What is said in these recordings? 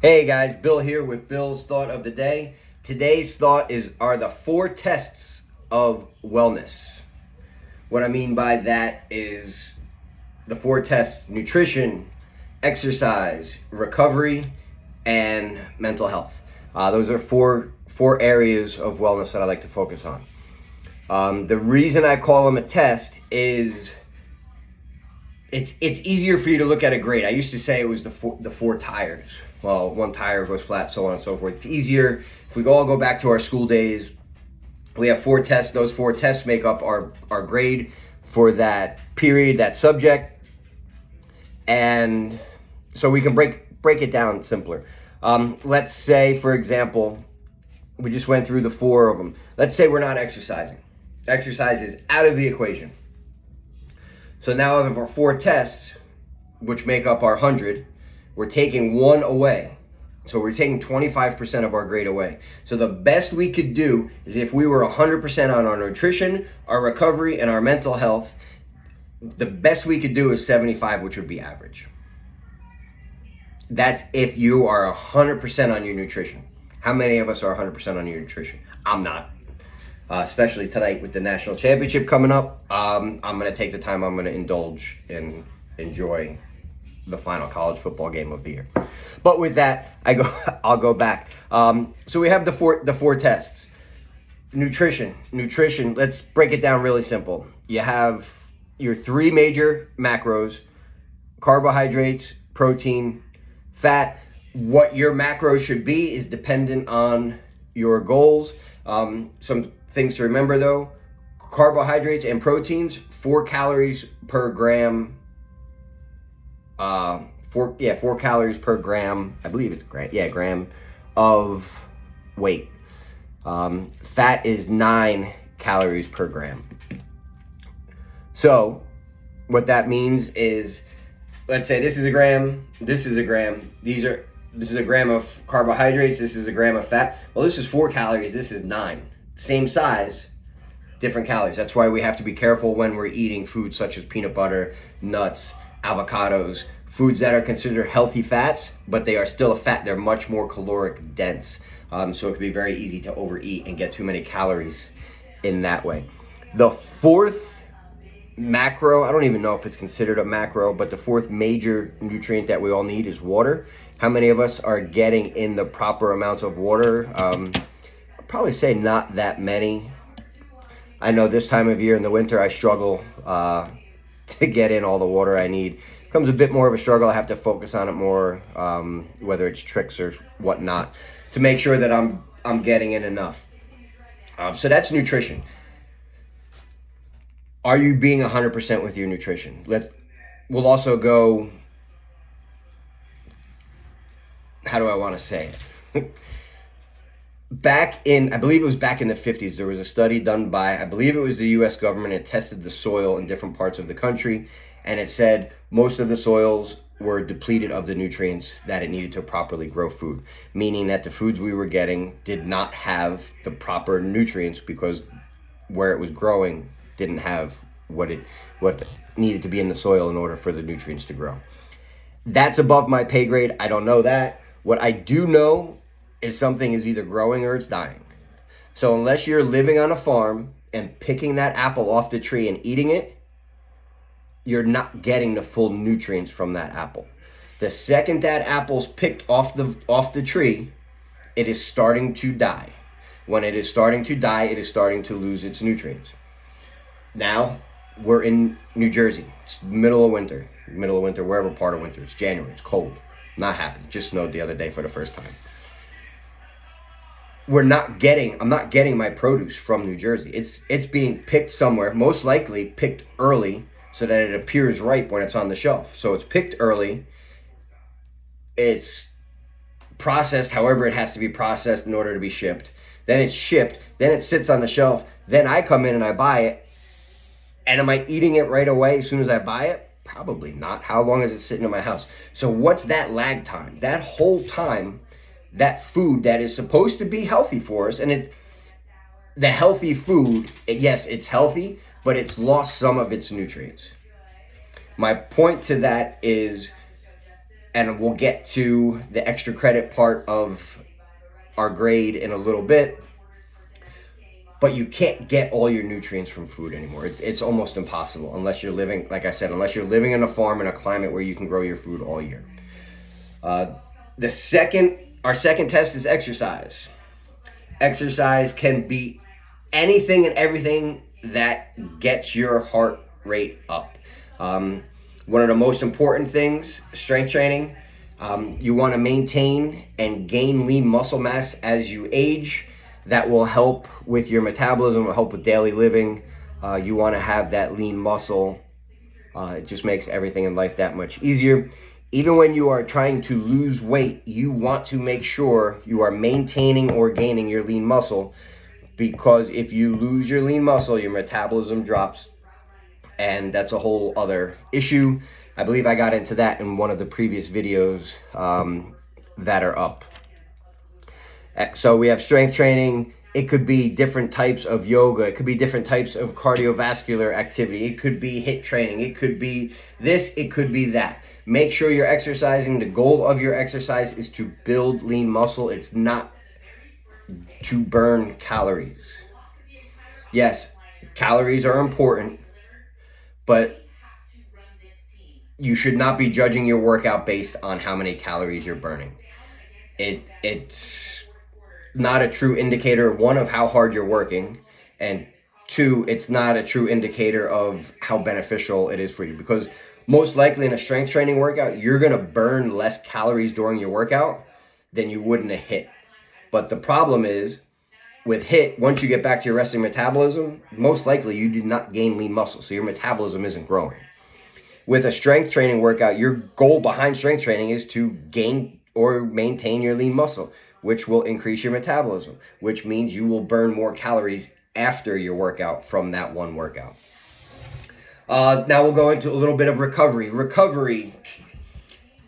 Hey guys, Bill here with Bill's Thought of the Day. Today's thought are the 4 tests of wellness. What I mean by that is the 4 tests: nutrition, exercise, recovery, and mental health. Those are four areas of wellness that I like to focus on. The reason I call them a test is it's easier for you to look at a grade. I used to say it was the four tires. Well, one tire goes flat, so on and so forth. It's easier if we all go back to our school days. We have 4 tests. Those 4 tests make up our grade for that period, that subject, and so we can break it down simpler. Let's say, for example, we just went through the 4 of them. Let's say we're not exercising. Exercise is out of the equation. So now out of our 4 tests, which make up our 100, we're taking 1 away. So we're taking 25% of our grade away. So the best we could do is if we were 100% on our nutrition, our recovery, and our mental health, the best we could do is 75, which would be average. That's if you are 100% on your nutrition. How many of us are 100% on your nutrition? I'm not. Especially tonight with the national championship coming up, I'm going to take the time. I'm going to indulge and enjoy the final college football game of the year. But with that, I'll go back. So we have the four tests. Nutrition. Let's break it down really simple. You have your 3 major macros: carbohydrates, protein, fat. What your macro should be is dependent on your goals. Some things to remember though: carbohydrates and proteins, 4 calories per gram. 4 calories per gram. I believe it's gram of weight. Fat is 9 calories per gram. So what that means is, let's say this is a gram, this is a gram. This is a gram of carbohydrates, this is a gram of fat. Well, this is 4 calories, this is 9. Same size, different calories. That's why we have to be careful when we're eating foods such as peanut butter, nuts, avocados, foods that are considered healthy fats, but they are still a fat. They're much more caloric dense. So it can be very easy to overeat and get too many calories in that way. The 4th macro, I don't even know if it's considered a macro, but the 4th major nutrient that we all need is water. How many of us are getting in the proper amounts of water? I'd probably say not that many. I know this time of year in the winter, I struggle to get in all the water I need. It becomes a bit more of a struggle. I have to focus on it more, whether it's tricks or whatnot, to make sure that I'm getting in enough. So that's nutrition. Are you being 100% with your nutrition? We'll also go, how do I want to say it? I believe it was back in the 50s, there was a study done by, I believe it was the U.S. government. It tested the soil in different parts of the country, and it said most of the soils were depleted of the nutrients that it needed to properly grow food, meaning that the foods we were getting did not have the proper nutrients because where it was growing didn't have what needed to be in the soil in order for the nutrients to grow. That's above my pay grade. I don't know that. What I do know is something is either growing or it's dying. So unless you're living on a farm and picking that apple off the tree and eating it, you're not getting the full nutrients from that apple. The second that apple's picked off the tree, it is starting to die. When it is starting to die, it is starting to lose its nutrients. Now, we're in New Jersey. It's middle of winter, wherever part of winter. It's January, it's cold. Not happy. Just snowed the other day for the first time. I'm not getting my produce from New Jersey. It's being picked somewhere, most likely picked early so that it appears ripe when it's on the shelf. So it's picked early. It's processed however it has to be processed in order to be shipped. Then it's shipped. Then it sits on the shelf. Then I come in and I buy it. And am I eating it right away as soon as I buy it? Probably not. How long is it sitting in my house? So what's that lag time? That whole time, that food that is supposed to be healthy for us, and the healthy food, yes, it's healthy, but it's lost some of its nutrients. My point to that is and we'll get to the extra credit part of our grade in a little bit. But you can't get all your nutrients from food anymore. It's almost impossible unless you're living, like I said, unless you're living in a farm in a climate where you can grow your food all year. Our second test is exercise. Exercise can be anything and everything that gets your heart rate up. One of the most important things, strength training. You want to maintain and gain lean muscle mass as you age. That will help with your metabolism, will help with daily living. You want to have that lean muscle. It just makes everything in life that much easier. Even when you are trying to lose weight, you want to make sure you are maintaining or gaining your lean muscle, because if you lose your lean muscle, your metabolism drops, and that's a whole other issue. I believe I got into that in one of the previous videos that are up. So we have strength training. It could be different types of yoga. It could be different types of cardiovascular activity. It could be HIIT training. It could be this. It could be that. Make sure you're exercising. The goal of your exercise is to build lean muscle. It's not to burn calories. Yes, calories are important, but you should not be judging your workout based on how many calories you're burning. It's not a true indicator, one, of how hard you're working, and two, it's not a true indicator of how beneficial it is for you, because most likely in a strength training workout, you're going to burn less calories during your workout than you would in a HIIT. But the problem is, with HIIT, once you get back to your resting metabolism, most likely you did not gain lean muscle, so your metabolism isn't growing. With a strength training workout, your goal behind strength training is to gain or maintain your lean muscle, which will increase your metabolism, which means you will burn more calories after your workout from that one workout. Now we'll go into a little bit of recovery. Recovery,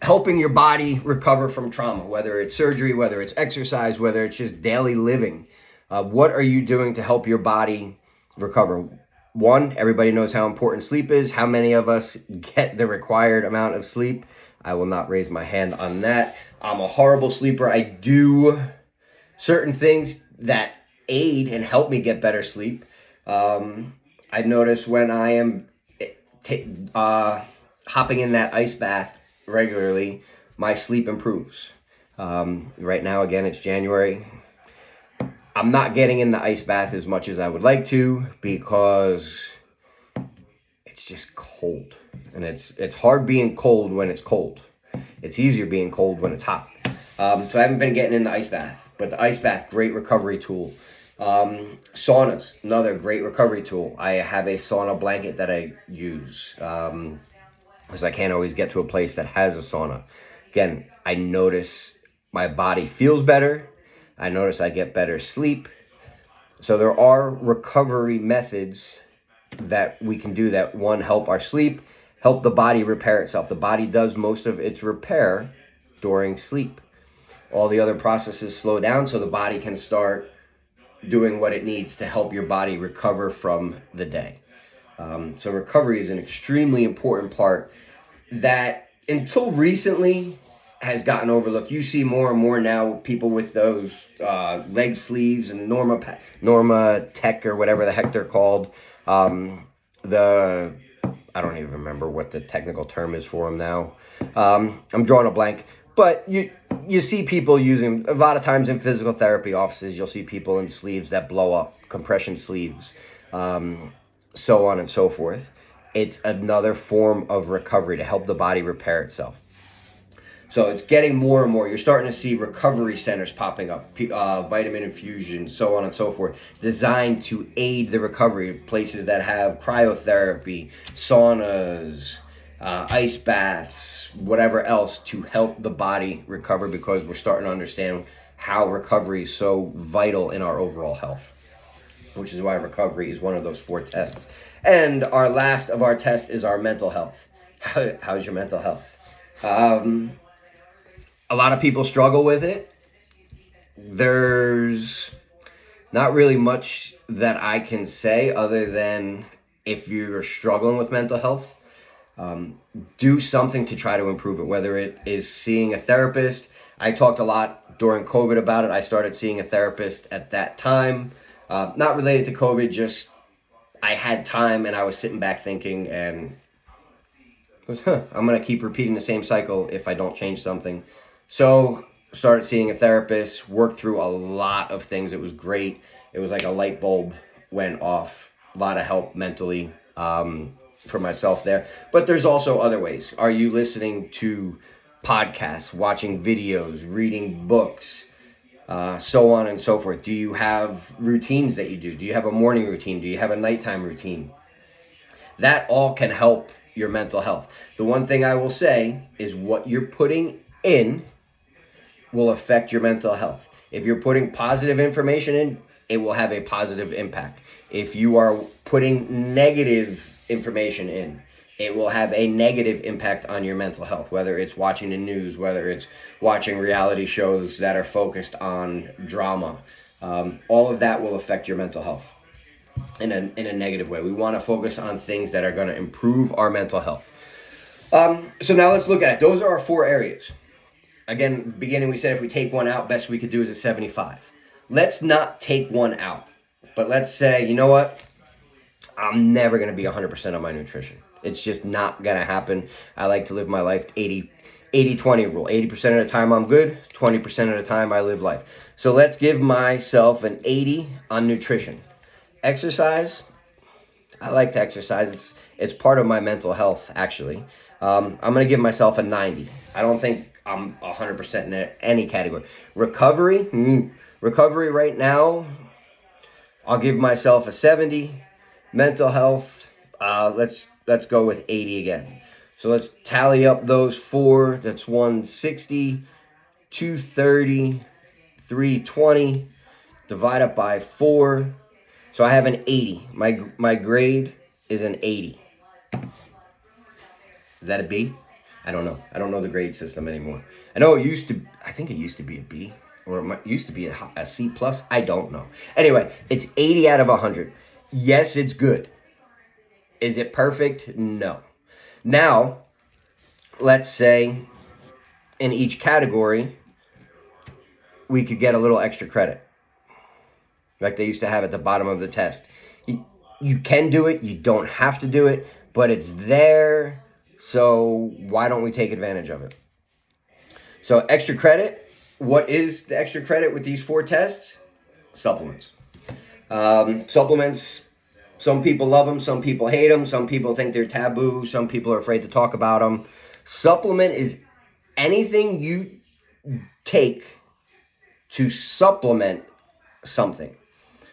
helping your body recover from trauma, whether it's surgery, whether it's exercise, whether it's just daily living. What are you doing to help your body recover? One, everybody knows how important sleep is. How many of us get the required amount of sleep? I will not raise my hand on that. I'm a horrible sleeper. I do certain things that aid and help me get better sleep. I notice when I am hopping in that ice bath regularly, my sleep improves. Right now, again, it's January. I'm not getting in the ice bath as much as I would like to, because it's just cold, and it's hard being cold when it's cold. It's easier being cold when it's hot. So I haven't been getting in the ice bath, but the ice bath, great recovery tool. Saunas, another great recovery tool. I have a sauna blanket that I use because I can't always get to a place that has a sauna. Again, I notice my body feels better. I notice I get better sleep. So there are recovery methods that we can do that, one, help our sleep, help the body repair itself. The body does most of its repair during sleep. All the other processes slow down so the body can start doing what it needs to help your body recover from the day. So recovery is an extremely important part that until recently has gotten overlooked. You see more and more now people with those leg sleeves and Norma Tech or whatever the heck they're called. I don't even remember what the technical term is for them now. I'm drawing a blank. But you see people using, a lot of times in physical therapy offices, you'll see people in sleeves that blow up, compression sleeves, so on and so forth. It's another form of recovery to help the body repair itself. So it's getting more and more. You're starting to see recovery centers popping up, vitamin infusions, so on and so forth, designed to aid the recovery. Places that have cryotherapy, saunas, ice baths, whatever else to help the body recover, because we're starting to understand how recovery is so vital in our overall health, which is why recovery is one of those 4 tests. And our last of our tests is our mental health. How's your mental health? A lot of people struggle with it. There's not really much that I can say other than if you're struggling with mental health, Do something to try to improve it, whether it is seeing a therapist. I talked a lot during COVID about it. I started seeing a therapist at that time, not related to COVID, just I had time and I was sitting back thinking and goes, I'm going to keep repeating the same cycle if I don't change something. So started seeing a therapist, worked through a lot of things. It was great. It was like a light bulb went off. A lot of help mentally for myself there. But there's also other ways. Are you listening to podcasts, watching videos, reading books, so on and so forth? Do you have routines that you do? Do you have a morning routine? Do you have a nighttime routine? That all can help your mental health. The one thing I will say is what you're putting in will affect your mental health. If you're putting positive information in, it will have a positive impact. If you are putting negative information in, it will have a negative impact on your mental health, whether it's watching the news, whether it's watching reality shows that are focused on drama. All of that will affect your mental health in a negative way. We want to focus on things that are going to improve our mental health. So now let's look at it. Those are our 4 areas. Again, beginning we said if we take one out, best we could do is a 75. Let's not take one out, but let's say, you know what? I'm never going to be 100% on my nutrition. It's just not going to happen. I like to live my life 80-20 rule. 80% of the time I'm good, 20% of the time I live life. So let's give myself an 80 on nutrition. Exercise, I like to exercise. It's part of my mental health, actually. I'm going to give myself a 90. I don't think I'm 100% in any category. Recovery right now, I'll give myself a 70. Mental health, let's go with 80 again. So let's tally up those 4. That's 160, 230, 320. Divide up by 4. So I have an 80. My grade is an 80. Is that a B? I don't know. I don't know the grade system anymore. I think it used to be a B, or it used to be a C plus. I don't know. Anyway, it's 80 out of 100. Yes, it's good. Is it perfect? No. Now, let's say in each category, we could get a little extra credit, like they used to have at the bottom of the test. You can do it. You don't have to do it, but it's there. So why don't we take advantage of it? So extra credit. What is the extra credit with these 4 tests? Supplements. Supplements, some people love them, some people hate them, some people think they're taboo, some people are afraid to talk about them. Supplement is anything you take to supplement something.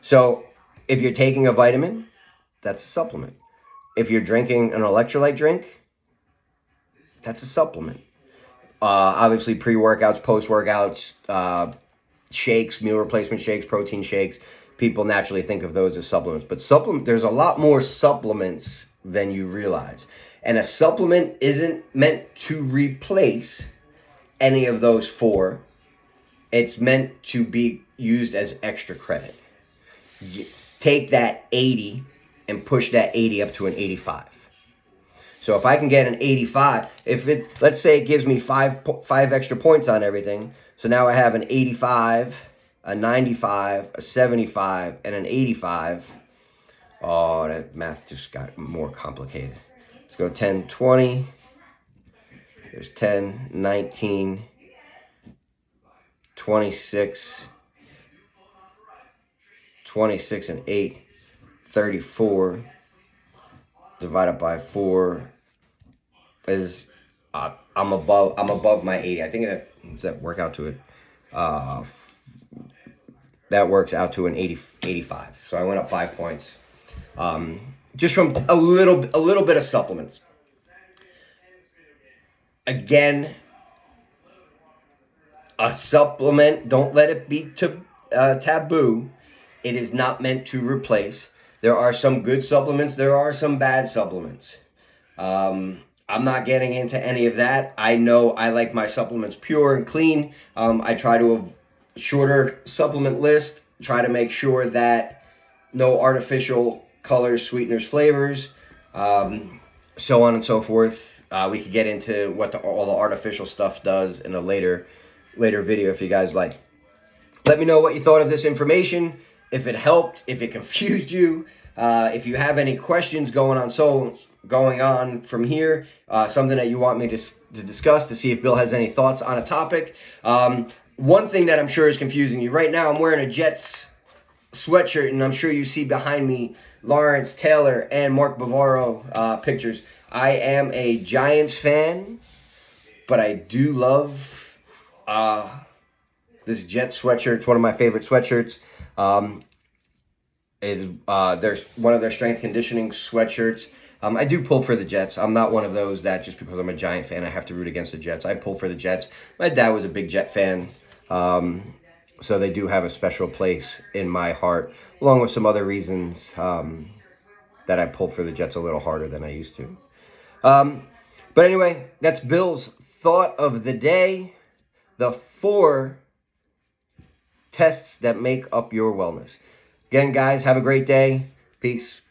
So if you're taking a vitamin, that's a supplement. If you're drinking an electrolyte drink, that's a supplement. Obviously, pre-workouts, post-workouts, shakes, meal replacement shakes, protein shakes, people naturally think of those as supplements. But there's a lot more supplements than you realize. And a supplement isn't meant to replace any of those 4. It's meant to be used as extra credit. Take that 80 and push that 80 up to an 85. So if I can get an 85, let's say it gives me 5 extra points on everything. So now I have an 85, a 95, a 75, and an 85. Oh, that math just got more complicated. Let's go 10, 20. There's 10, 19, 26, 26 and 8, 34. Divided by 4 is I'm above my 80. I think does that work out to it? That works out to an 85. So I went up 5 points, just from a little bit of supplements. Again, a supplement, don't let it be taboo. It is not meant to replace. There are some good supplements. There are some bad supplements. I'm not getting into any of that. I know I like my supplements pure and clean. I try to have a shorter supplement list. Try to make sure that no artificial colors, sweeteners, flavors. so on and so forth. We could get into what all the artificial stuff does in a later video if you guys like. Let me know what you thought of this information, if it helped, if it confused you, if you have any questions going on from here, something that you want me to discuss, to see if Bill has any thoughts on a topic. One thing that I'm sure is confusing you right now, I'm wearing a Jets sweatshirt, and I'm sure you see behind me Lawrence Taylor and Mark Bavaro pictures. I am a Giants fan, but I do love this Jet sweatshirt. It's one of my favorite sweatshirts. There's one of their strength conditioning sweatshirts. I do pull for the Jets. I'm not one of those that just because I'm a Giant fan, I have to root against the Jets. I pull for the Jets. My dad was a big Jet fan. So they do have a special place in my heart, along with some other reasons that I pull for the Jets a little harder than I used to. But anyway, that's Bill's thought of the day. The 4 tests that make up your wellness. Again, guys, have a great day. Peace.